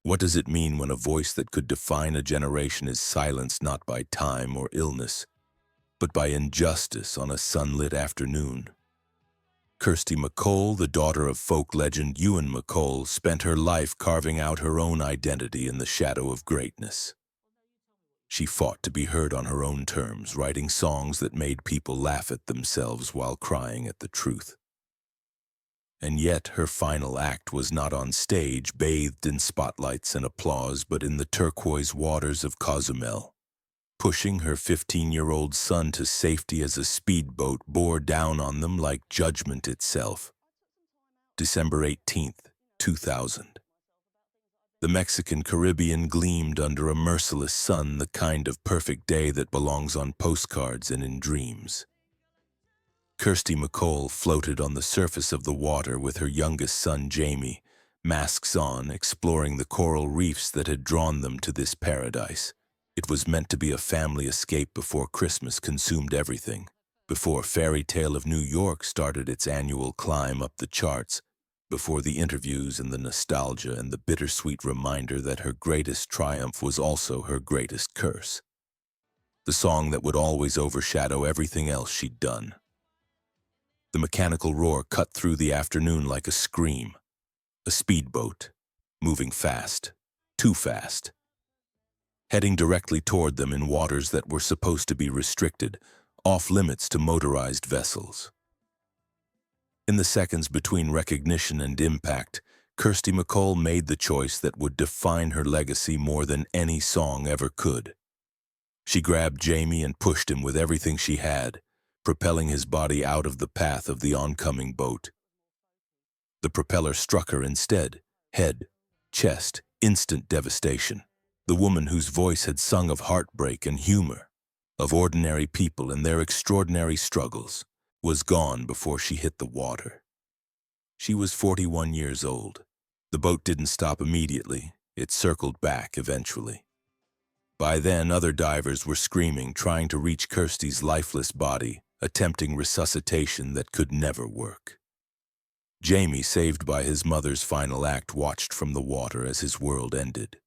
What does it mean when a voice that could define a generation is silenced not by time or illness, but by injustice on a sunlit afternoon? Kirsty MacColl, the daughter of folk legend Ewan MacColl, spent her life carving out her own identity in the shadow of greatness. She fought to be heard on her own terms, writing songs that made people laugh at themselves while crying at the truth. And yet her final act was not on stage, bathed in spotlights and applause, but in the turquoise waters of Cozumel. Pushing her 15-year-old son to safety as a speedboat bore down on them like judgment itself. December 18th, 2000. The Mexican Caribbean gleamed under a merciless sun, the kind of perfect day that belongs on postcards and in dreams. Kirsty MacColl floated on the surface of the water with her youngest son, Jamie, masks on, exploring the coral reefs that had drawn them to this paradise. It was meant to be a family escape before Christmas consumed everything, before Fairy Tale of New York started its annual climb up the charts, before the interviews and the nostalgia and the bittersweet reminder that her greatest triumph was also her greatest curse. The song that would always overshadow everything else she'd done. The mechanical roar cut through the afternoon like a scream. A speedboat, moving fast, too fast, heading directly toward them in waters that were supposed to be restricted, off-limits to motorized vessels. In the seconds between recognition and impact, Kirsty MacColl made the choice that would define her legacy more than any song ever could. She grabbed Jamie and pushed him with everything she had, propelling his body out of the path of the oncoming boat. The propeller struck her instead, head, chest, instant devastation. The woman whose voice had sung of heartbreak and humor, of ordinary people and their extraordinary struggles, was gone before she hit the water. She was 41 years old. The boat didn't stop immediately. It circled back eventually. By then, other divers were screaming, trying to reach Kirsty's lifeless body, attempting resuscitation that could never work. Jamie, saved by his mother's final act, watched from the water as his world ended.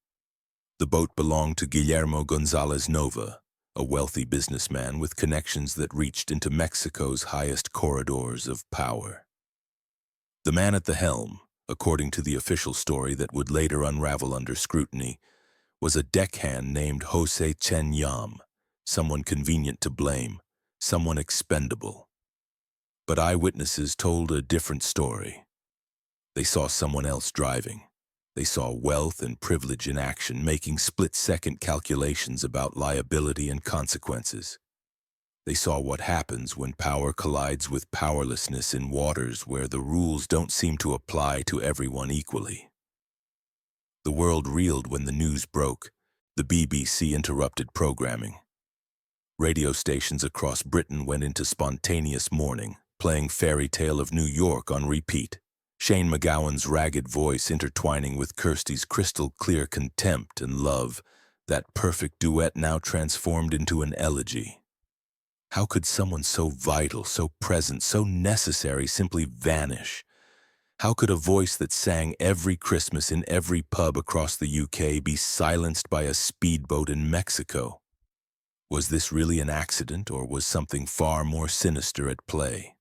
The boat belonged to Guillermo Gonzalez Nova, a wealthy businessman with connections that reached into Mexico's highest corridors of power. The man at the helm, according to the official story that would later unravel under scrutiny, was a deckhand named Jose Chen Yam, someone convenient to blame, someone expendable. But eyewitnesses told a different story. They saw someone else driving. They saw wealth and privilege in action, making split-second calculations about liability and consequences. They saw what happens when power collides with powerlessness in waters where the rules don't seem to apply to everyone equally. The world reeled when the news broke. The BBC interrupted programming. Radio stations across Britain went into spontaneous mourning, playing Fairy Tale of New York on repeat. Shane MacGowan's ragged voice intertwining with Kirsty's crystal-clear contempt and love, that perfect duet now transformed into an elegy. How could someone so vital, so present, so necessary simply vanish? How could a voice that sang every Christmas in every pub across the UK be silenced by a speedboat in Mexico? Was this really an accident, or was something far more sinister at play?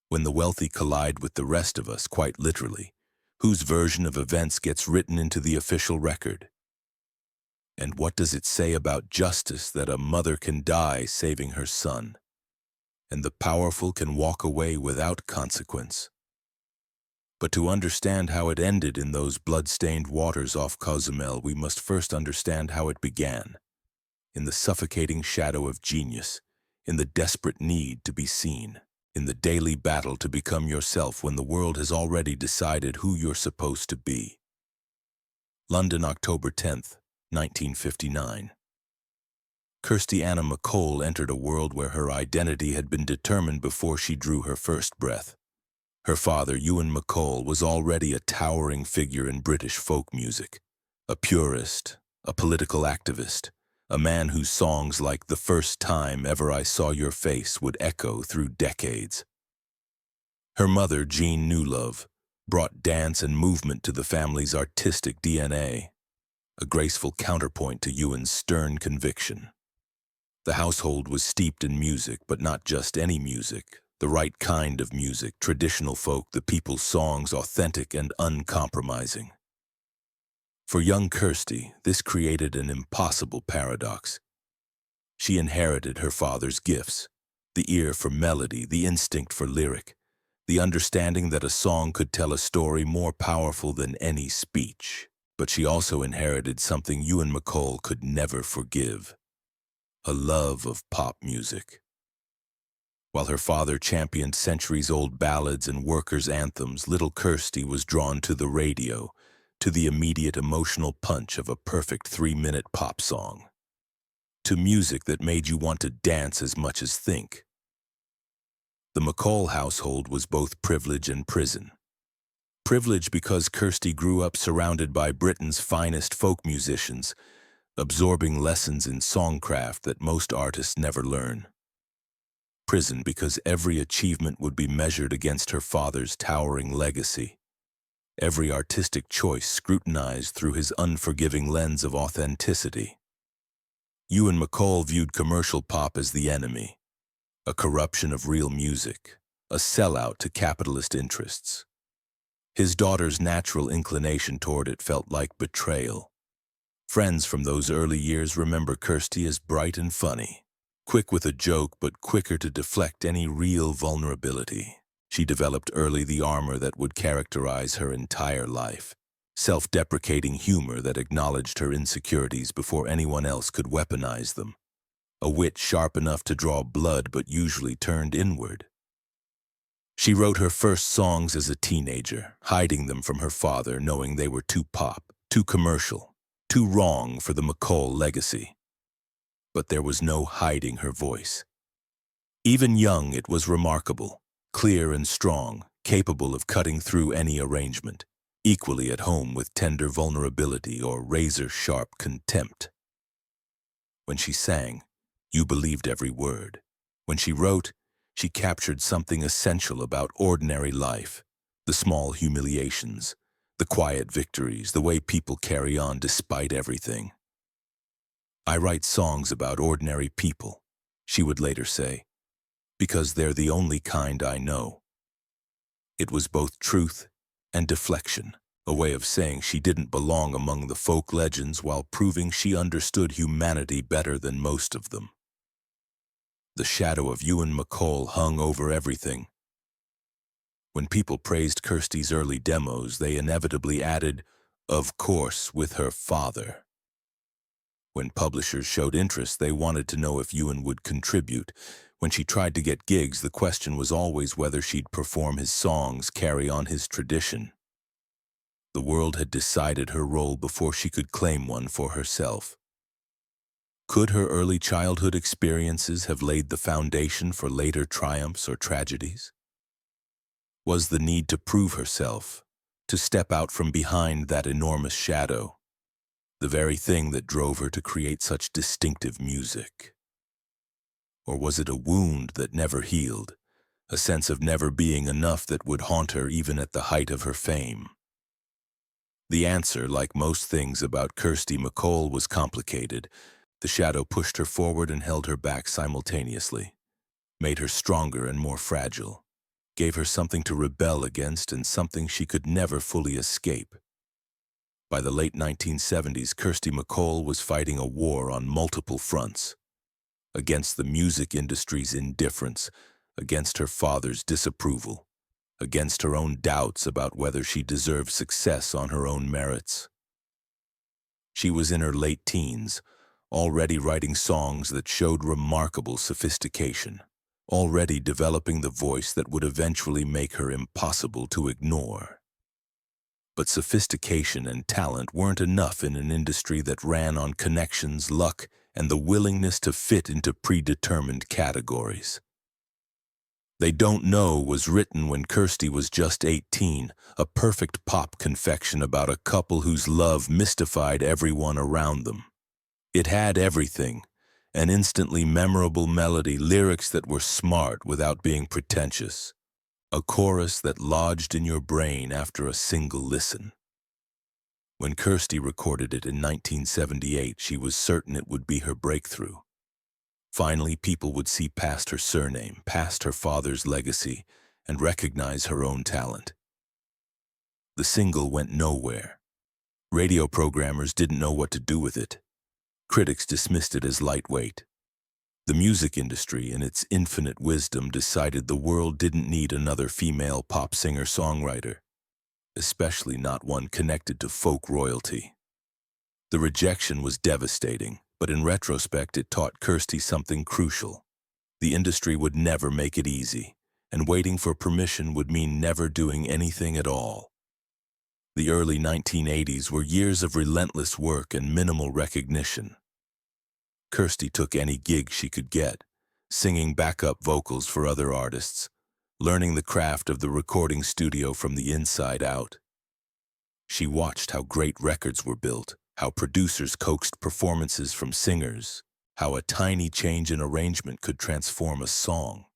When the wealthy collide with the rest of us, quite literally, whose version of events gets written into the official record? And what does it say about justice that a mother can die saving her son, and the powerful can walk away without consequence? But to understand how it ended in those blood-stained waters off Cozumel, we must first understand how it began, in the suffocating shadow of genius, in the desperate need to be seen, in the daily battle to become yourself when the world has already decided who you're supposed to be. London, October 10th, 1959. Kirsty Anna MacColl entered a world where her identity had been determined before she drew her first breath. Her father, Ewan MacColl, was already a towering figure in British folk music, a purist, a political activist, a man whose songs like "The First Time Ever I Saw Your Face" would echo through decades. Her mother, Jean Newlove, brought dance and movement to the family's artistic DNA, a graceful counterpoint to Ewan's stern conviction. The household was steeped in music, but not just any music, the right kind of music, traditional folk, the people's songs, authentic and uncompromising. For young Kirsty, this created an impossible paradox. She inherited her father's gifts, the ear for melody, the instinct for lyric, the understanding that a song could tell a story more powerful than any speech. But she also inherited something Ewan MacColl could never forgive: a love of pop music. While her father championed centuries-old ballads and workers' anthems, little Kirsty was drawn to the radio, to the immediate emotional punch of a perfect 3-minute pop song, to music that made you want to dance as much as think. The MacColl household was both privilege and prison. Privilege because Kirsty grew up surrounded by Britain's finest folk musicians, absorbing lessons in songcraft that most artists never learn. Prison because every achievement would be measured against her father's towering legacy, every artistic choice scrutinized through his unforgiving lens of authenticity. Ewan MacColl viewed commercial pop as the enemy, a corruption of real music, a sellout to capitalist interests. His daughter's natural inclination toward it felt like betrayal. Friends from those early years remember Kirsty as bright and funny, quick with a joke but quicker to deflect any real vulnerability. She developed early the armor that would characterize her entire life, self-deprecating humor that acknowledged her insecurities before anyone else could weaponize them, a wit sharp enough to draw blood but usually turned inward. She wrote her first songs as a teenager, hiding them from her father, knowing they were too pop, too commercial, too wrong for the MacColl legacy. But there was no hiding her voice. Even young, it was remarkable, clear and strong, capable of cutting through any arrangement, equally at home with tender vulnerability or razor-sharp contempt. When she sang, you believed every word. When she wrote, she captured something essential about ordinary life, the small humiliations, the quiet victories, the way people carry on despite everything. I write songs about ordinary people, she would later say, because they're the only kind I know. It was both truth and deflection, a way of saying she didn't belong among the folk legends while proving she understood humanity better than most of them. The shadow of Ewan MacColl hung over everything. When people praised Kirsty's early demos, they inevitably added, of course, with her father. When publishers showed interest, they wanted to know if Ewan would contribute. When she tried to get gigs, the question was always whether she'd perform his songs, carry on his tradition. The world had decided her role before she could claim one for herself. Could her early childhood experiences have laid the foundation for later triumphs or tragedies? Was the need to prove herself, to step out from behind that enormous shadow, the very thing that drove her to create such distinctive music? Or was it a wound that never healed, a sense of never being enough that would haunt her even at the height of her fame? The answer, like most things about Kirsty MacColl, was complicated. The shadow pushed her forward and held her back simultaneously, made her stronger and more fragile, gave her something to rebel against and something she could never fully escape. By the late 1970s, Kirsty MacColl was fighting a war on multiple fronts, against the music industry's indifference, against her father's disapproval, against her own doubts about whether she deserved success on her own merits. She was in her late teens, already writing songs that showed remarkable sophistication, already developing the voice that would eventually make her impossible to ignore. But sophistication and talent weren't enough in an industry that ran on connections, luck, and the willingness to fit into predetermined categories. They Don't Know was written when Kirsty was just 18, a perfect pop confection about a couple whose love mystified everyone around them. It had everything: an instantly memorable melody, lyrics that were smart without being pretentious, a chorus that lodged in your brain after a single listen. When Kirsty recorded it in 1978, she was certain it would be her breakthrough. Finally, people would see past her surname, past her father's legacy, and recognize her own talent. The single went nowhere. Radio programmers didn't know what to do with it. Critics dismissed it as lightweight. The music industry, in its infinite wisdom, decided the world didn't need another female pop singer-songwriter, especially not one connected to folk royalty. The rejection was devastating, but in retrospect it taught Kirsty something crucial. The industry would never make it easy, and waiting for permission would mean never doing anything at all. The early 1980s were years of relentless work and minimal recognition. Kirsty took any gig she could get, singing backup vocals for other artists, learning the craft of the recording studio from the inside out. She watched how great records were built, how producers coaxed performances from singers, how a tiny change in arrangement could transform a song.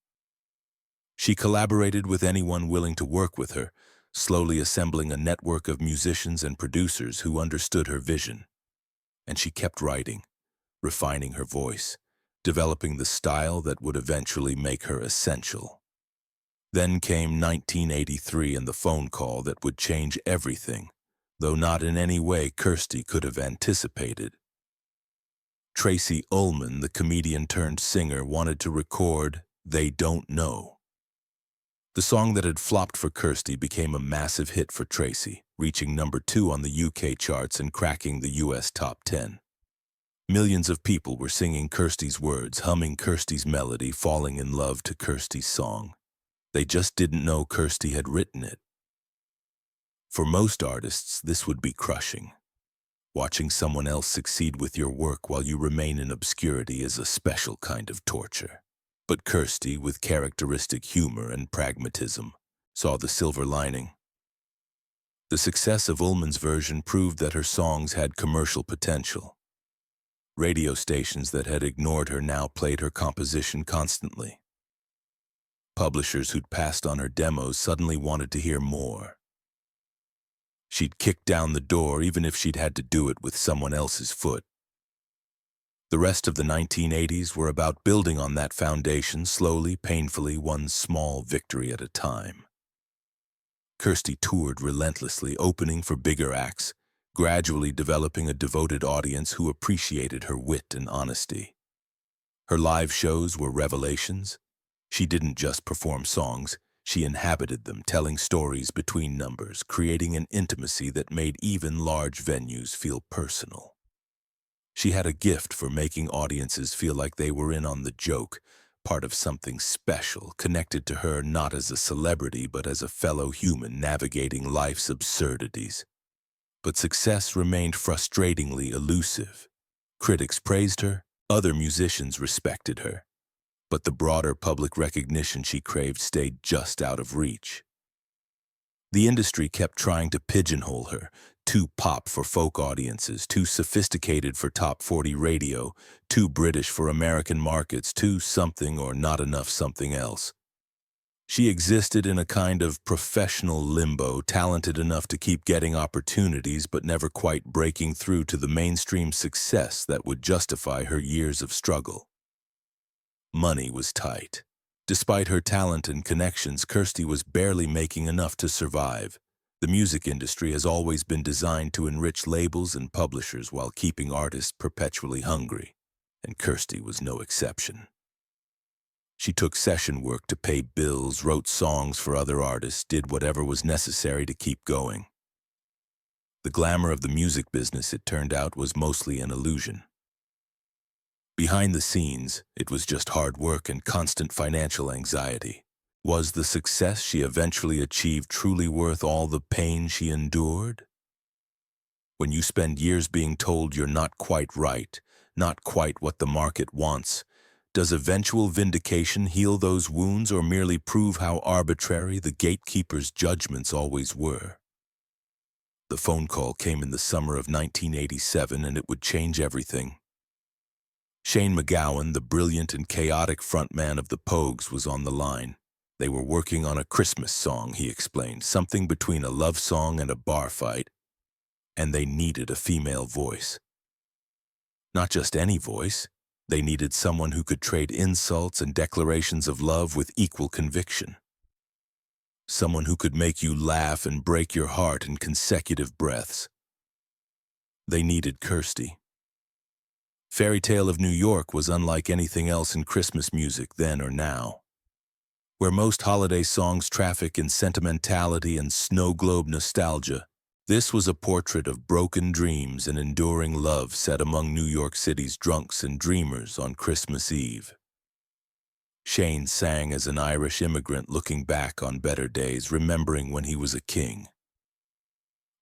She collaborated with anyone willing to work with her, slowly assembling a network of musicians and producers who understood her vision. And she kept writing, refining her voice, developing the style that would eventually make her essential. Then came 1983 and the phone call that would change everything, though not in any way Kirsty could have anticipated. Tracey Ullman, the comedian-turned-singer, wanted to record They Don't Know. The song that had flopped for Kirsty became a massive hit for Tracey, reaching #2 on the UK charts and cracking the US top 10. Millions of people were singing Kirsty's words, humming Kirsty's melody, falling in love to Kirsty's song. They just didn't know Kirsty had written it. For most artists, this would be crushing. Watching someone else succeed with your work while you remain in obscurity is a special kind of torture. But Kirsty, with characteristic humor and pragmatism, saw the silver lining. The success of Ullman's version proved that her songs had commercial potential. Radio stations that had ignored her now played her composition constantly. Publishers who'd passed on her demos suddenly wanted to hear more. She'd kick down the door even if she'd had to do it with someone else's foot. The rest of the 1980s were about building on that foundation slowly, painfully, one small victory at a time. Kirsty toured relentlessly, opening for bigger acts, gradually developing a devoted audience who appreciated her wit and honesty. Her live shows were revelations. She didn't just perform songs, she inhabited them, telling stories between numbers, creating an intimacy that made even large venues feel personal. She had a gift for making audiences feel like they were in on the joke, part of something special, connected to her not as a celebrity but as a fellow human navigating life's absurdities. But success remained frustratingly elusive. Critics praised her, other musicians respected her, but the broader public recognition she craved stayed just out of reach. The industry kept trying to pigeonhole her, too pop for folk audiences, too sophisticated for top 40 radio, too British for American markets, too something or not enough something else. She existed in a kind of professional limbo, talented enough to keep getting opportunities but never quite breaking through to the mainstream success that would justify her years of struggle. Money was tight. Despite her talent and connections, Kirsty was barely making enough to survive. The music industry has always been designed to enrich labels and publishers while keeping artists perpetually hungry, and Kirsty was no exception. She took session work to pay bills, wrote songs for other artists, did whatever was necessary to keep going. The glamour of the music business, it turned out, was mostly an illusion. Behind the scenes, it was just hard work and constant financial anxiety. Was the success she eventually achieved truly worth all the pain she endured? When you spend years being told you're not quite right, not quite what the market wants, does eventual vindication heal those wounds or merely prove how arbitrary the gatekeeper's judgments always were? The phone call came in the summer of 1987 and it would change everything. Shane MacGowan, the brilliant and chaotic frontman of the Pogues, was on the line. They were working on a Christmas song, he explained, something between a love song and a bar fight, and they needed a female voice. Not just any voice, they needed someone who could trade insults and declarations of love with equal conviction. Someone who could make you laugh and break your heart in consecutive breaths. They needed Kirsty. Fairy Tale of New York was unlike anything else in Christmas music then or now. Where most holiday songs traffic in sentimentality and snow globe nostalgia, this was a portrait of broken dreams and enduring love set among New York City's drunks and dreamers on Christmas Eve. Shane sang as an Irish immigrant looking back on better days, remembering when he was a king.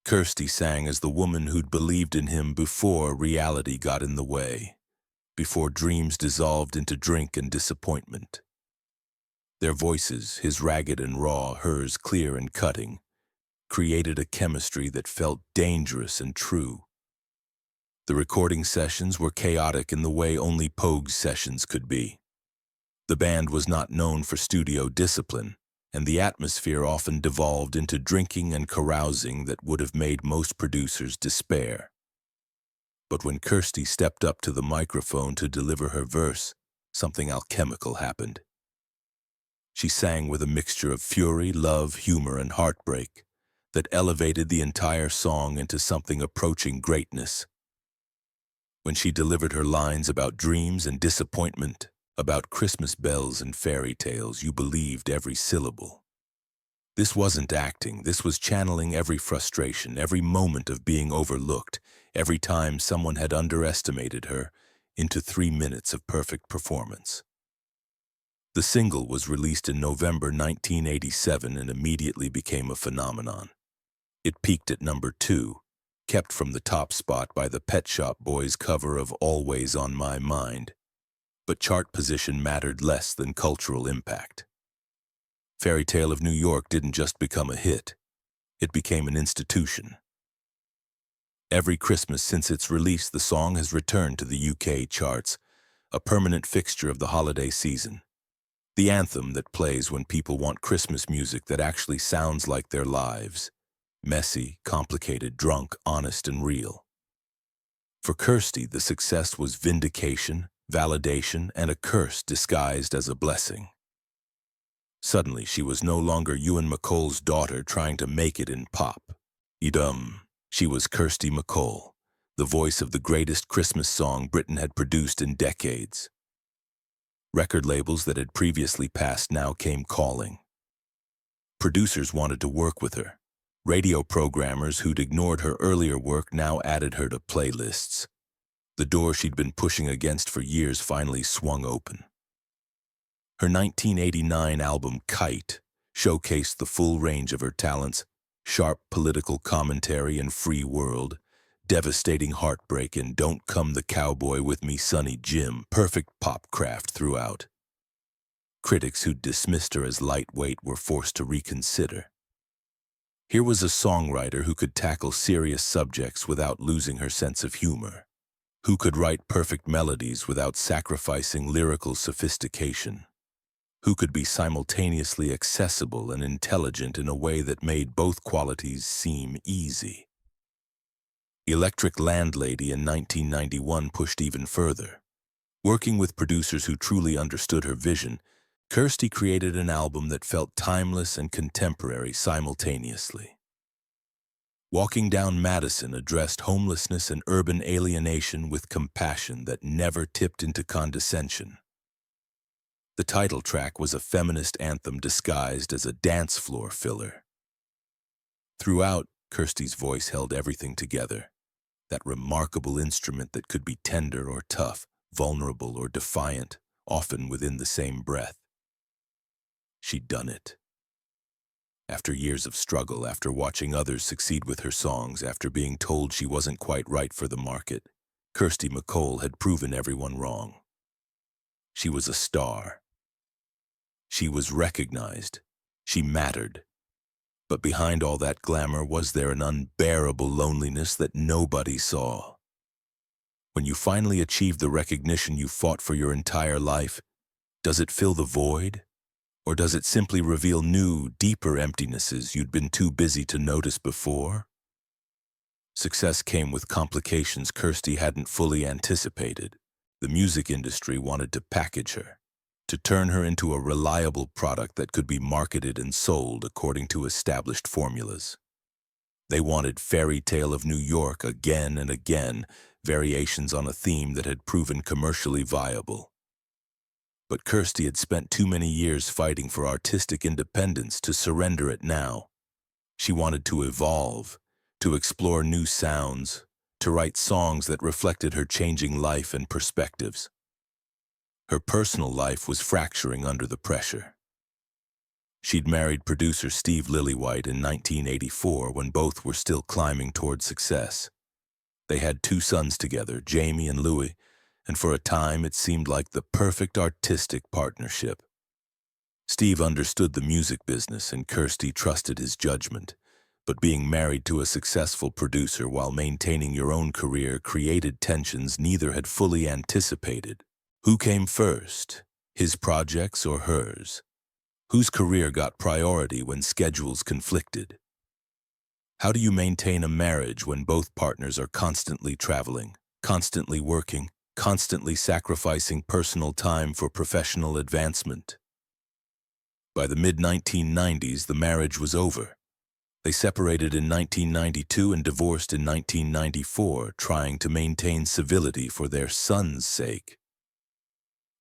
Kirsty sang as the woman who'd believed in him before reality got in the way, before dreams dissolved into drink and disappointment. Their voices, his ragged and raw, hers clear and cutting, created a chemistry that felt dangerous and true. The recording sessions were chaotic in the way only Pogue's sessions could be. The band was not known for studio discipline, and the atmosphere often devolved into drinking and carousing that would have made most producers despair. But when Kirsty stepped up to the microphone to deliver her verse, something alchemical happened. She sang with a mixture of fury, love, humor, and heartbreak that elevated the entire song into something approaching greatness. When she delivered her lines about dreams and disappointment, about Christmas bells and fairy tales, you believed every syllable. This wasn't acting, this was channeling every frustration, every moment of being overlooked, every time someone had underestimated her, into 3 minutes of perfect performance. The single was released in November 1987 and immediately became a phenomenon. It peaked at number 2, kept from the top spot by the Pet Shop Boys' cover of Always on My Mind. But chart position mattered less than cultural impact. Fairy Tale of New York didn't just become a hit, it became an institution. Every Christmas since its release, the song has returned to the UK charts, a permanent fixture of the holiday season. The anthem that plays when people want Christmas music that actually sounds like their lives. Messy, complicated, drunk, honest, and real. For Kirsty, the success was vindication, validation, and a curse disguised as a blessing. Suddenly, she was no longer Ewan MacColl's daughter trying to make it in pop. She was Kirsty MacColl, the voice of the greatest Christmas song Britain had produced in decades. Record labels that had previously passed now came calling. Producers wanted to work with her. Radio programmers who'd ignored her earlier work now added her to playlists. The door she'd been pushing against for years finally swung open. Her 1989 album, Kite, showcased the full range of her talents: sharp political commentary in Free World, devastating heartbreak in Don't Come the Cowboy with Me Sonny Jim, perfect pop craft throughout. Critics who'd dismissed her as lightweight were forced to reconsider. Here was a songwriter who could tackle serious subjects without losing her sense of humor, who could write perfect melodies without sacrificing lyrical sophistication, who could be simultaneously accessible and intelligent in a way that made both qualities seem easy. Electric Landlady in 1991 pushed even further. Working with producers who truly understood her vision, Kirsty created an album that felt timeless and contemporary simultaneously. Walking Down Madison addressed homelessness and urban alienation with compassion that never tipped into condescension. The title track was a feminist anthem disguised as a dance floor filler. Throughout, Kirsty's voice held everything together, that remarkable instrument that could be tender or tough, vulnerable or defiant, often within the same breath. She'd done it. After years of struggle, after watching others succeed with her songs, after being told she wasn't quite right for the market, Kirsty MacColl had proven everyone wrong. She was a star. She was recognized. She mattered. But behind all that glamour, was there an unbearable loneliness that nobody saw? When you finally achieve the recognition you fought for your entire life, does it fill the void? Or does it simply reveal new, deeper emptinesses you'd been too busy to notice before? Success came with complications Kirsty hadn't fully anticipated. The music industry wanted to package her, to turn her into a reliable product that could be marketed and sold according to established formulas. They wanted Fairy Tale of New York again and again, variations on a theme that had proven commercially viable. But Kirsty had spent too many years fighting for artistic independence to surrender it now. She wanted to evolve, to explore new sounds, to write songs that reflected her changing life and perspectives. Her personal life was fracturing under the pressure. She'd married producer Steve Lillywhite in 1984 when both were still climbing toward success. They had 2 sons together, Jamie and Louie, and for a time it seemed like the perfect artistic partnership. Steve understood the music business and Kirsty trusted his judgment, but being married to a successful producer while maintaining your own career created tensions neither had fully anticipated. Who came first, his projects or hers? Whose career got priority when schedules conflicted? How do you maintain a marriage when both partners are constantly traveling, constantly working, constantly sacrificing personal time for professional advancement? By the mid-1990s, the marriage was over. They separated in 1992 and divorced in 1994, trying to maintain civility for their son's sake.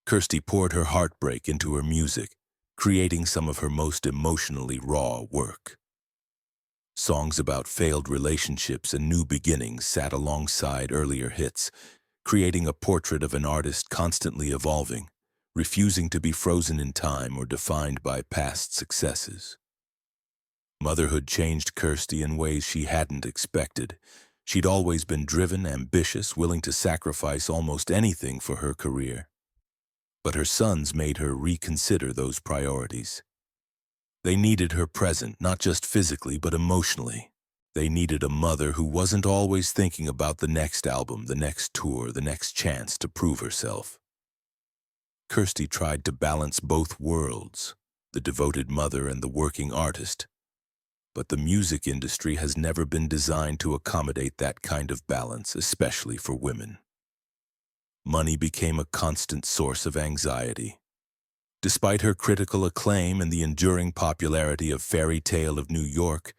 Kirsty poured her heartbreak into her music, creating some of her most emotionally raw work. Songs about failed relationships and new beginnings sat alongside earlier hits, creating a portrait of an artist constantly evolving, refusing to be frozen in time or defined by past successes. Motherhood changed Kirsty in ways she hadn't expected. She'd always been driven, ambitious, willing to sacrifice almost anything for her career. But her sons made her reconsider those priorities. They needed her present, not just physically, but emotionally. They needed a mother who wasn't always thinking about the next album, the next tour, the next chance to prove herself. Kirsty tried to balance both worlds, the devoted mother and the working artist. But the music industry has never been designed to accommodate that kind of balance, especially for women. Money became a constant source of anxiety. Despite her critical acclaim and the enduring popularity of Fairy Tale of New York,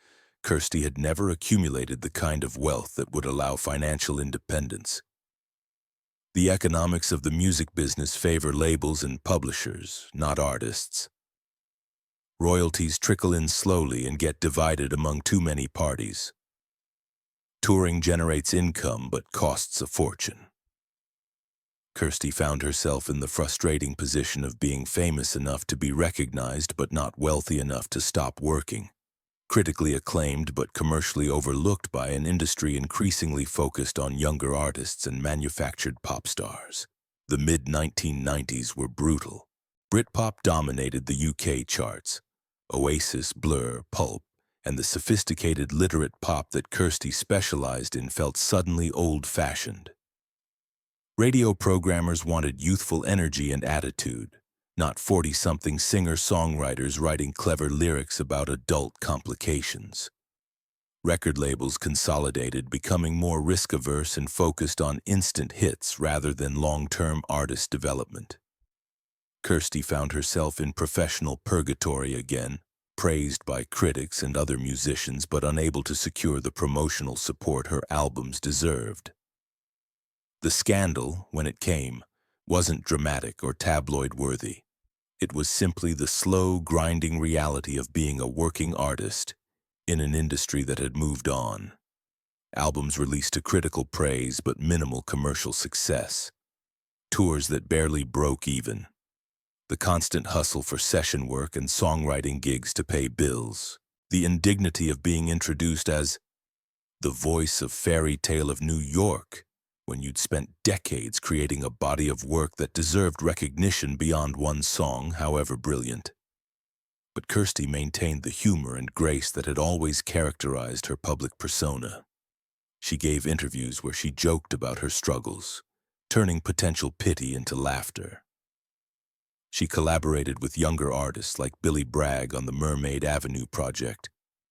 Kirsty had never accumulated the kind of wealth that would allow financial independence. The economics of the music business favor labels and publishers, not artists. Royalties trickle in slowly and get divided among too many parties. Touring generates income but costs a fortune. Kirsty found herself in the frustrating position of being famous enough to be recognized but not wealthy enough to stop working, critically acclaimed but commercially overlooked by an industry increasingly focused on younger artists and manufactured pop stars. The mid-1990s were brutal. Britpop dominated the UK charts. Oasis, Blur, Pulp, and the sophisticated literate pop that Kirsty specialized in felt suddenly old-fashioned. Radio programmers wanted youthful energy and attitude, not 40-something singer-songwriters writing clever lyrics about adult complications. Record labels consolidated, becoming more risk-averse and focused on instant hits rather than long-term artist development. Kirsty found herself in professional purgatory again, praised by critics and other musicians but unable to secure the promotional support her albums deserved. The scandal, when it came, wasn't dramatic or tabloid-worthy. It was simply the slow, grinding reality of being a working artist in an industry that had moved on. Albums released to critical praise but minimal commercial success. Tours that barely broke even. The constant hustle for session work and songwriting gigs to pay bills. The indignity of being introduced as the voice of Fairy Tale of New York when you'd spent decades creating a body of work that deserved recognition beyond one song, however brilliant. But Kirsty maintained the humor and grace that had always characterized her public persona. She gave interviews where she joked about her struggles, turning potential pity into laughter. She collaborated with younger artists like Billy Bragg on the Mermaid Avenue project,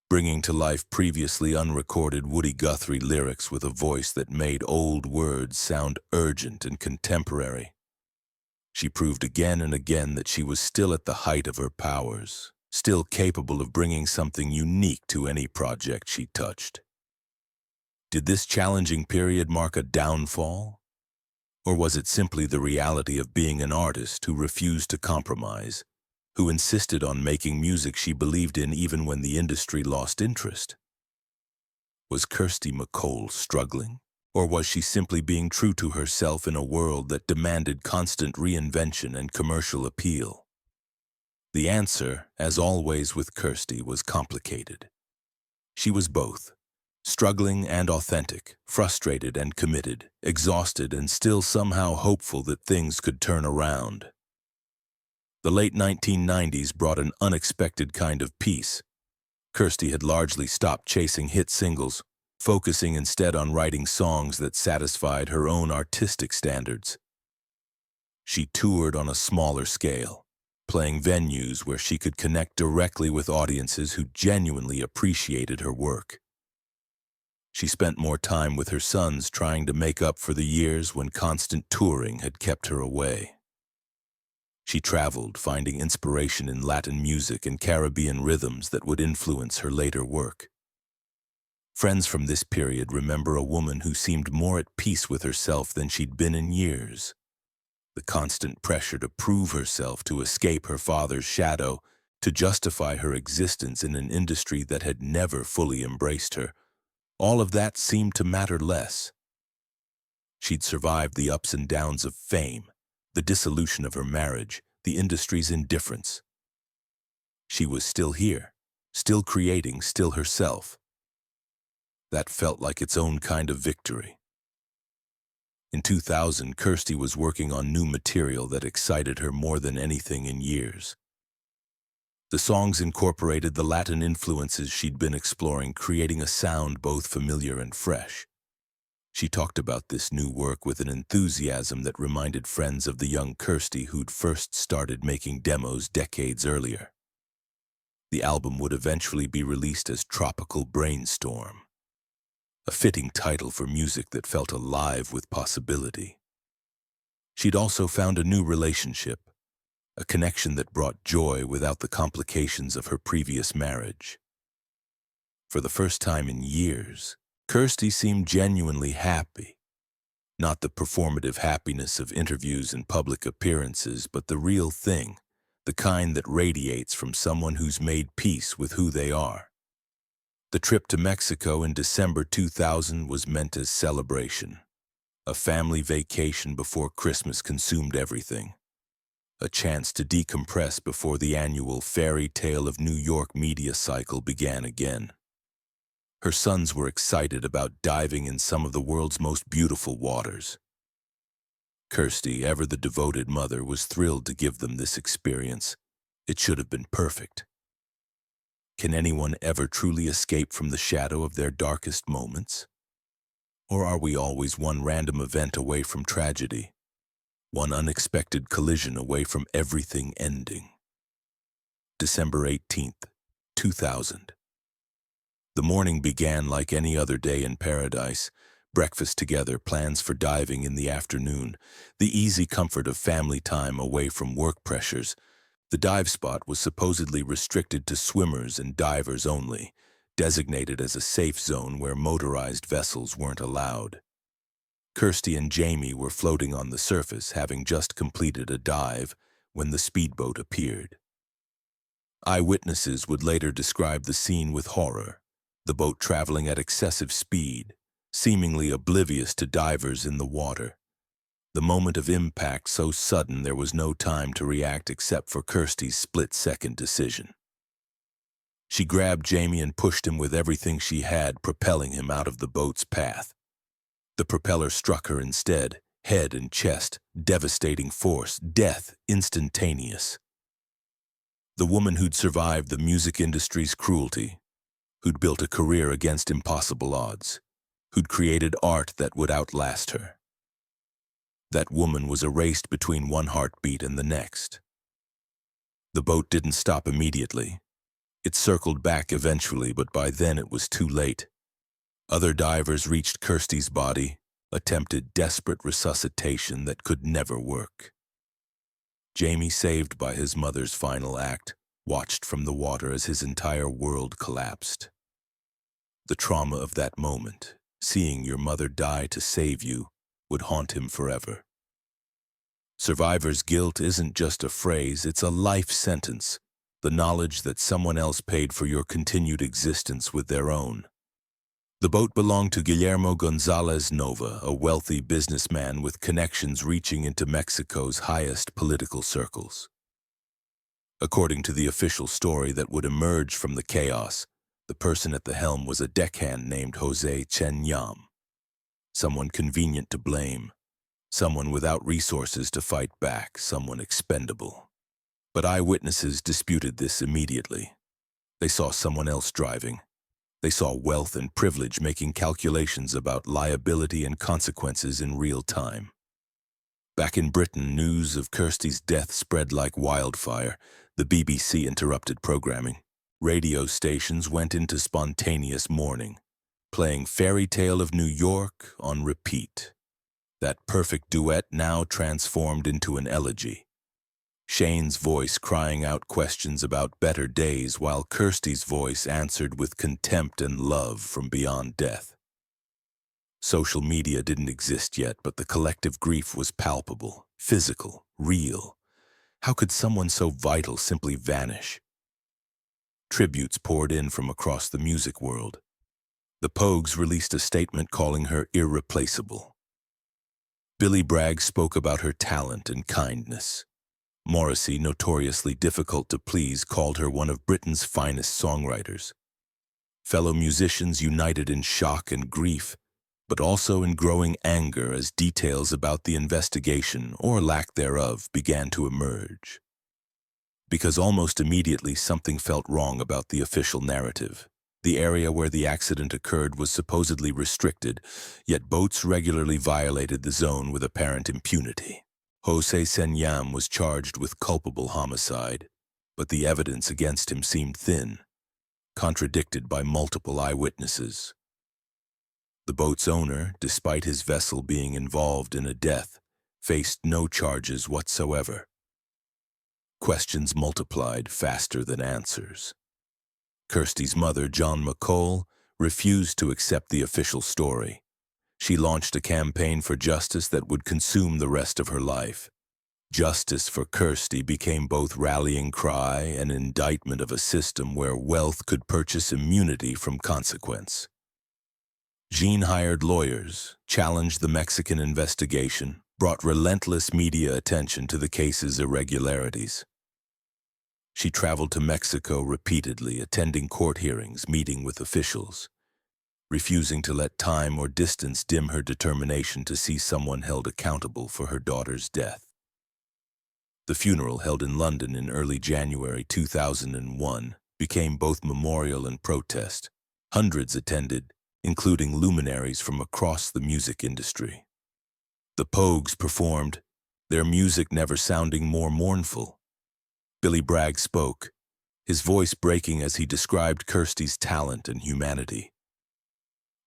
bringing to life previously unrecorded Woody Guthrie lyrics with a voice that made old words sound urgent and contemporary. She proved again and again that she was still at the height of her powers, still capable of bringing something unique to any project she touched. Did this challenging period mark a downfall? Or was it simply the reality of being an artist who refused to compromise, who insisted on making music she believed in even when the industry lost interest? Was Kirsty MacColl struggling? Or was she simply being true to herself in a world that demanded constant reinvention and commercial appeal? The answer, as always with Kirsty, was complicated. She was both, struggling and authentic, frustrated and committed, exhausted and still somehow hopeful that things could turn around. The late 1990s brought an unexpected kind of peace. Kirsty had largely stopped chasing hit singles, focusing instead on writing songs that satisfied her own artistic standards. She toured on a smaller scale, playing venues where she could connect directly with audiences who genuinely appreciated her work. She spent more time with her sons trying to make up for the years when constant touring had kept her away. She traveled, finding inspiration in Latin music and Caribbean rhythms that would influence her later work. Friends from this period remember a woman who seemed more at peace with herself than she'd been in years. The constant pressure to prove herself, to escape her father's shadow, to justify her existence in an industry that had never fully embraced her, all of that seemed to matter less. She'd survived the ups and downs of fame, the dissolution of her marriage, the industry's indifference. She was still here, still creating, still herself. That felt like its own kind of victory. In 2000, Kirsty was working on new material that excited her more than anything in years. The songs incorporated the Latin influences she'd been exploring, creating a sound both familiar and fresh. She talked about this new work with an enthusiasm that reminded friends of the young Kirsty who'd first started making demos decades earlier. The album would eventually be released as Tropical Brainstorm, a fitting title for music that felt alive with possibility. She'd also found a new relationship, a connection that brought joy without the complications of her previous marriage. For the first time in years, Kirsty seemed genuinely happy. Not the performative happiness of interviews and public appearances, but the real thing, the kind that radiates from someone who's made peace with who they are. The trip to Mexico in December 2000 was meant as celebration, a family vacation before Christmas consumed everything, a chance to decompress before the annual fairy tale of New York media cycle began again. Her sons were excited about diving in some of the world's most beautiful waters. Kirsty, ever the devoted mother, was thrilled to give them this experience. It should have been perfect. Can anyone ever truly escape from the shadow of their darkest moments? Or are we always one random event away from tragedy, one unexpected collision away from everything ending? December 18th, 2000. The morning began like any other day in paradise. Breakfast together, plans for diving in the afternoon, the easy comfort of family time away from work pressures. The dive spot was supposedly restricted to swimmers and divers only, designated as a safe zone where motorized vessels weren't allowed. Kirsty and Jamie were floating on the surface, having just completed a dive, when the speedboat appeared. Eyewitnesses would later describe the scene with horror, the boat traveling at excessive speed, seemingly oblivious to divers in the water. The moment of impact so sudden there was no time to react except for Kirsty's split-second decision. She grabbed Jamie and pushed him with everything she had, propelling him out of the boat's path. The propeller struck her instead, head and chest, devastating force, death instantaneous. The woman who'd survived the music industry's cruelty, who'd built a career against impossible odds, who'd created art that would outlast her. That woman was erased between one heartbeat and the next. The boat didn't stop immediately. It circled back eventually, but by then it was too late. Other divers reached Kirsty's body, attempted desperate resuscitation that could never work. Jamie, saved by his mother's final act, watched from the water as his entire world collapsed. The trauma of that moment, seeing your mother die to save you, would haunt him forever. Survivor's guilt isn't just a phrase, it's a life sentence, the knowledge that someone else paid for your continued existence with their own. The boat belonged to Guillermo González Nova, a wealthy businessman with connections reaching into Mexico's highest political circles. According to the official story that would emerge from the chaos, the person at the helm was a deckhand named Jose Chen Yam, someone convenient to blame, someone without resources to fight back, someone expendable. But eyewitnesses disputed this immediately. They saw someone else driving. They saw wealth and privilege making calculations about liability and consequences in real time. Back in Britain, news of Kirsty's death spread like wildfire. The BBC interrupted programming. Radio stations went into spontaneous mourning, playing Fairy Tale of New York on repeat. That perfect duet now transformed into an elegy. Shane's voice crying out questions about better days, while Kirsty's voice answered with contempt and love from beyond death. Social media didn't exist yet, but the collective grief was palpable, physical, real. How could someone so vital simply vanish? Tributes poured in from across the music world. The Pogues released a statement calling her irreplaceable. Billy Bragg spoke about her talent and kindness. Morrissey, notoriously difficult to please, called her one of Britain's finest songwriters. Fellow musicians united in shock and grief, but also in growing anger as details about the investigation, or lack thereof, began to emerge. Because almost immediately something felt wrong about the official narrative. The area where the accident occurred was supposedly restricted, yet boats regularly violated the zone with apparent impunity. Jose Senyam was charged with culpable homicide, but the evidence against him seemed thin, contradicted by multiple eyewitnesses. The boat's owner, despite his vessel being involved in a death, faced no charges whatsoever. Questions multiplied faster than answers. Kirsty's mother, John MacColl, refused to accept the official story. She launched a campaign for justice that would consume the rest of her life. Justice for Kirsty became both rallying cry and indictment of a system where wealth could purchase immunity from consequence. Jean hired lawyers, challenged the Mexican investigation, brought relentless media attention to the case's irregularities. She traveled to Mexico repeatedly, attending court hearings, meeting with officials, refusing to let time or distance dim her determination to see someone held accountable for her daughter's death. The funeral, held in London in early January 2001, became both memorial and protest. Hundreds attended, including luminaries from across the music industry. The Pogues performed, their music never sounding more mournful. Billy Bragg spoke, his voice breaking as he described Kirsty's talent and humanity.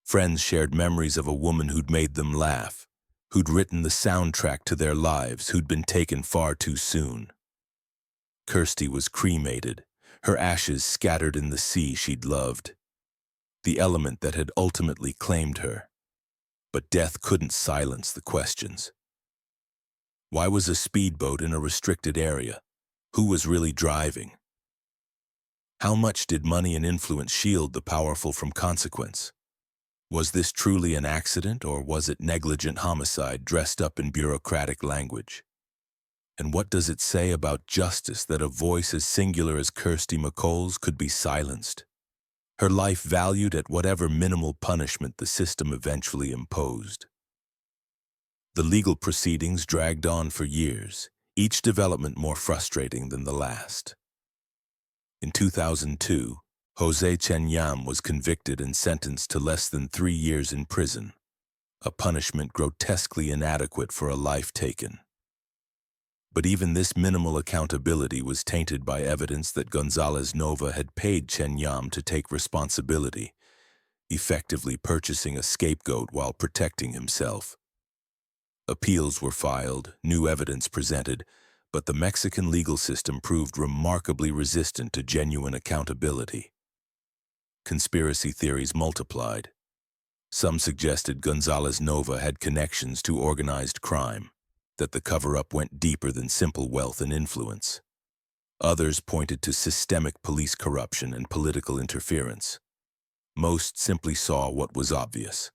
Friends shared memories of a woman who'd made them laugh, who'd written the soundtrack to their lives, who'd been taken far too soon. Kirsty was cremated, her ashes scattered in the sea she'd loved, the element that had ultimately claimed her. But death couldn't silence the questions. Why was a speedboat in a restricted area? Who was really driving? How much did money and influence shield the powerful from consequence? Was this truly an accident, or was it negligent homicide dressed up in bureaucratic language? And what does it say about justice that a voice as singular as Kirsty MacColl's could be silenced? Her life valued at whatever minimal punishment the system eventually imposed. The legal proceedings dragged on for years, each development more frustrating than the last. In 2002, Jose Chen Yam was convicted and sentenced to less than 3 years in prison, a punishment grotesquely inadequate for a life taken. But even this minimal accountability was tainted by evidence that González Nova had paid Chen Yam to take responsibility, effectively purchasing a scapegoat while protecting himself. Appeals were filed, new evidence presented, but the Mexican legal system proved remarkably resistant to genuine accountability. Conspiracy theories multiplied. Some suggested González Nova had connections to organized crime, that the cover-up went deeper than simple wealth and influence. Others pointed to systemic police corruption and political interference. Most simply saw what was obvious: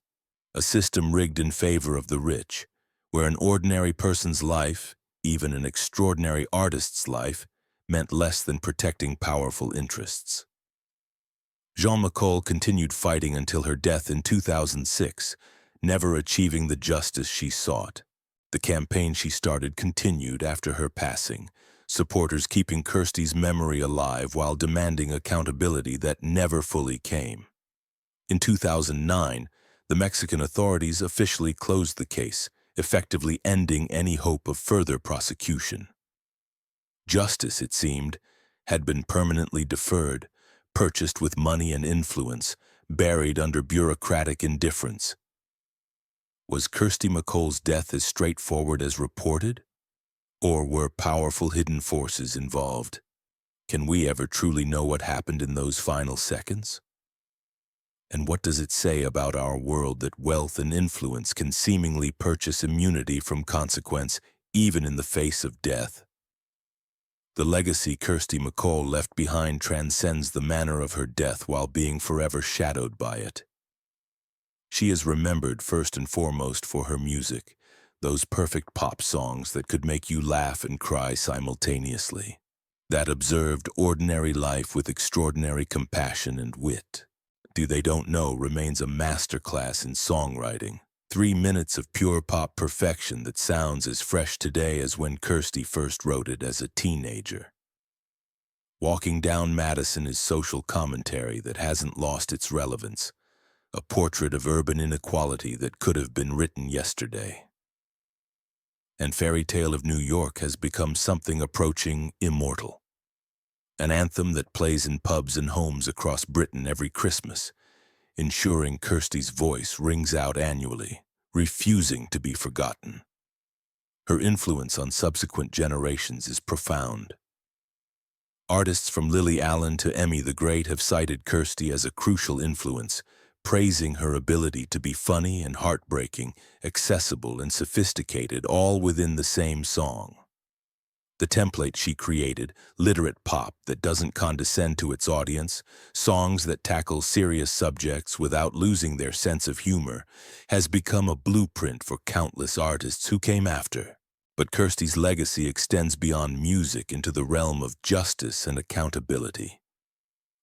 a system rigged in favor of the rich, where an ordinary person's life, even an extraordinary artist's life, meant less than protecting powerful interests. Jean MacColl continued fighting until her death in 2006, never achieving the justice she sought. The campaign she started continued after her passing, supporters keeping Kirsty's memory alive while demanding accountability that never fully came. In 2009, the Mexican authorities officially closed the case, effectively ending any hope of further prosecution. Justice, it seemed, had been permanently deferred, purchased with money and influence, buried under bureaucratic indifference. Was Kirsty MacColl's death as straightforward as reported? Or were powerful hidden forces involved? Can we ever truly know what happened in those final seconds? And what does it say about our world that wealth and influence can seemingly purchase immunity from consequence, even in the face of death? The legacy Kirsty MacColl left behind transcends the manner of her death while being forever shadowed by it. She is remembered first and foremost for her music, those perfect pop songs that could make you laugh and cry simultaneously, that observed ordinary life with extraordinary compassion and wit. Do They Don't Know remains a masterclass in songwriting, 3 minutes of pure pop perfection that sounds as fresh today as when Kirsty first wrote it as a teenager. Walking Down Madison is social commentary that hasn't lost its relevance, a portrait of urban inequality that could have been written yesterday. And Fairy Tale of New York has become something approaching immortal. An anthem that plays in pubs and homes across Britain every Christmas, ensuring Kirsty's voice rings out annually, refusing to be forgotten. Her influence on subsequent generations is profound. Artists from Lily Allen to Emmy the Great have cited Kirsty as a crucial influence, praising her ability to be funny and heartbreaking, accessible and sophisticated, all within the same song. The template she created, literate pop that doesn't condescend to its audience, songs that tackle serious subjects without losing their sense of humor, has become a blueprint for countless artists who came after. But Kirsty's legacy extends beyond music into the realm of justice and accountability.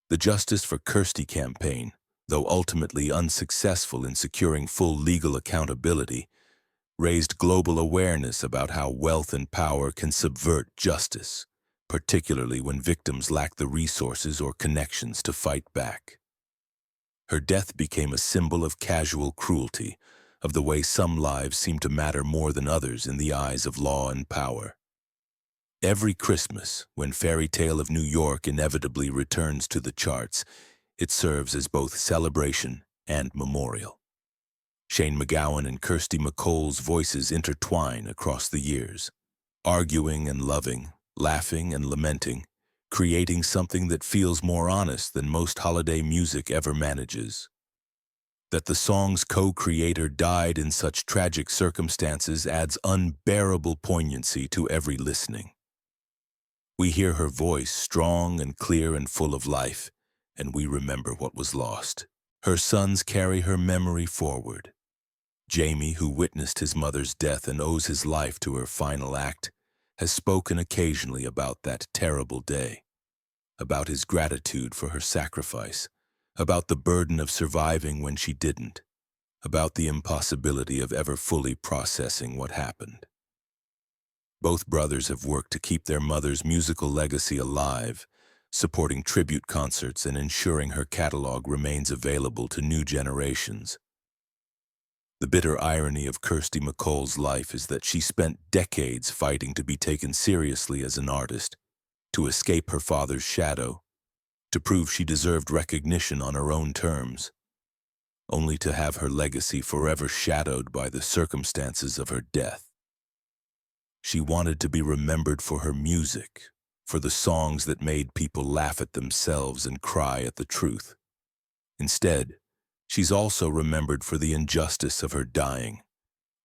The Justice for Kirsty campaign, though ultimately unsuccessful in securing full legal accountability, raised global awareness about how wealth and power can subvert justice, particularly when victims lack the resources or connections to fight back. Her death became a symbol of casual cruelty, of the way some lives seem to matter more than others in the eyes of law and power. Every Christmas, when Fairy Tale of New York inevitably returns to the charts, it serves as both celebration and memorial. Shane MacGowan and Kirsty MacColl's voices intertwine across the years, arguing and loving, laughing and lamenting, creating something that feels more honest than most holiday music ever manages. That the song's co-creator died in such tragic circumstances adds unbearable poignancy to every listening. We hear her voice strong and clear and full of life, and we remember what was lost. Her sons carry her memory forward. Jamie, who witnessed his mother's death and owes his life to her final act, has spoken occasionally about that terrible day, about his gratitude for her sacrifice, about the burden of surviving when she didn't, about the impossibility of ever fully processing what happened. Both brothers have worked to keep their mother's musical legacy alive, supporting tribute concerts and ensuring her catalog remains available to new generations. The bitter irony of Kirsty MacColl's life is that she spent decades fighting to be taken seriously as an artist, to escape her father's shadow, to prove she deserved recognition on her own terms, only to have her legacy forever shadowed by the circumstances of her death. She wanted to be remembered for her music, for the songs that made people laugh at themselves and cry at the truth. Instead, she's also remembered for the injustice of her dying,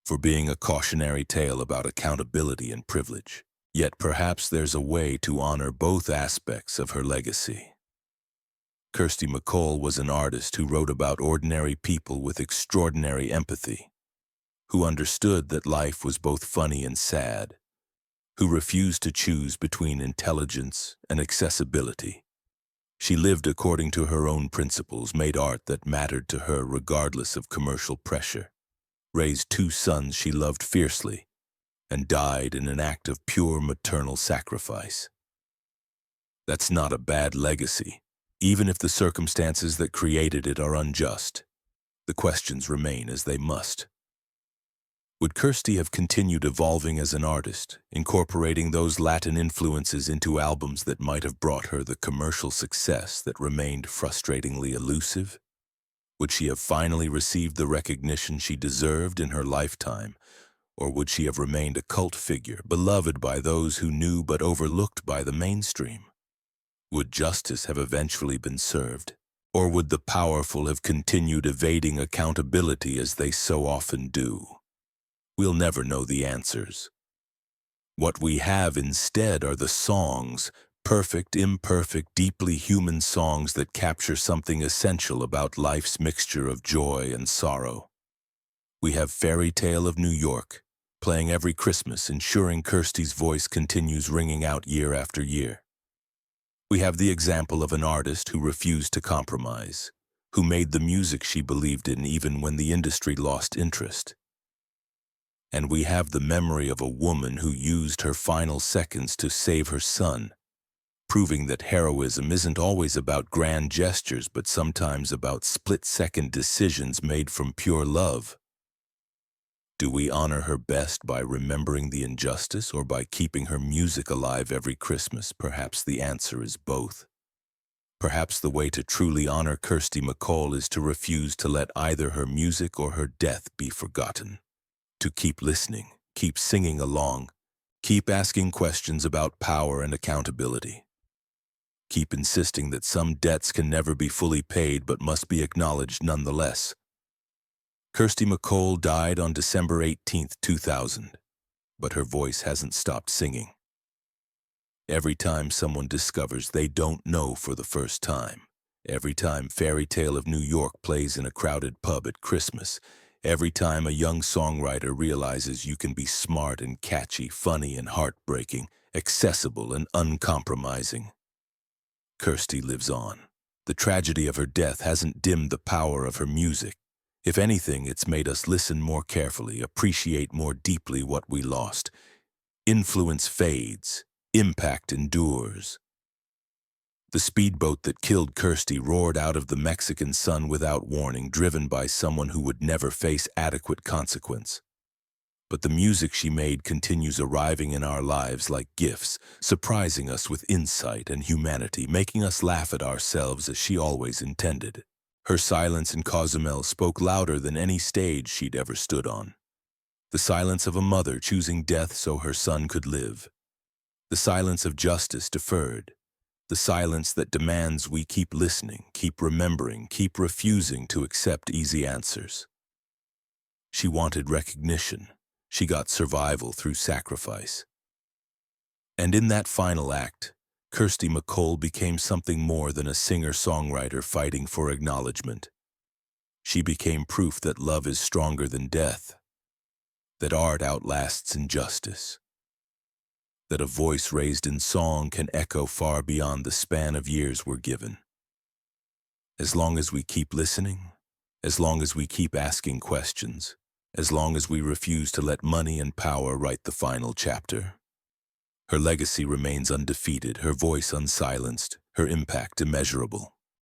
for being a cautionary tale about accountability and privilege. Yet perhaps there's a way to honor both aspects of her legacy. Kirsty MacColl was an artist who wrote about ordinary people with extraordinary empathy, who understood that life was both funny and sad, who refused to choose between intelligence and accessibility. She lived according to her own principles, made art that mattered to her regardless of commercial pressure, raised 2 sons she loved fiercely, and died in an act of pure maternal sacrifice. That's not a bad legacy, even if the circumstances that created it are unjust. The questions remain as they must. Would Kirsty have continued evolving as an artist, incorporating those Latin influences into albums that might have brought her the commercial success that remained frustratingly elusive? Would she have finally received the recognition she deserved in her lifetime, or would she have remained a cult figure, beloved by those who knew but overlooked by the mainstream? Would justice have eventually been served, or would the powerful have continued evading accountability as they so often do? We'll never know the answers. What we have instead are the songs, perfect, imperfect, deeply human songs that capture something essential about life's mixture of joy and sorrow. We have Fairy Tale of New York, playing every Christmas, ensuring Kirsty's voice continues ringing out year after year. We have the example of an artist who refused to compromise, who made the music she believed in even when the industry lost interest. And we have the memory of a woman who used her final seconds to save her son, proving that heroism isn't always about grand gestures but sometimes about split-second decisions made from pure love. Do we honor her best by remembering the injustice or by keeping her music alive every Christmas? Perhaps the answer is both. Perhaps the way to truly honor Kirsty MacColl is to refuse to let either her music or her death be forgotten. To keep listening, keep singing along, keep asking questions about power and accountability. Keep insisting that some debts can never be fully paid but must be acknowledged nonetheless. Kirsty MacColl died on December 18, 2000, but her voice hasn't stopped singing. Every time someone discovers they don't know for the first time, every time Fairy Tale of New York plays in a crowded pub at Christmas, every time a young songwriter realizes you can be smart and catchy, funny and heartbreaking, accessible and uncompromising, Kirsty lives on. The tragedy of her death hasn't dimmed the power of her music. If anything, it's made us listen more carefully, appreciate more deeply what we lost. Influence fades, impact endures. The speedboat that killed Kirsty roared out of the Mexican sun without warning, driven by someone who would never face adequate consequence. But the music she made continues arriving in our lives like gifts, surprising us with insight and humanity, making us laugh at ourselves as she always intended. Her silence in Cozumel spoke louder than any stage she'd ever stood on. The silence of a mother choosing death so her son could live. The silence of justice deferred. The silence that demands we keep listening, keep remembering, keep refusing to accept easy answers. She wanted recognition. She got survival through sacrifice. And in that final act, Kirsty MacColl became something more than a singer-songwriter fighting for acknowledgement. She became proof that love is stronger than death, that art outlasts injustice, that a voice raised in song can echo far beyond the span of years we're given. As long as we keep listening, as long as we keep asking questions, as long as we refuse to let money and power write the final chapter, her legacy remains undefeated, her voice unsilenced, her impact immeasurable.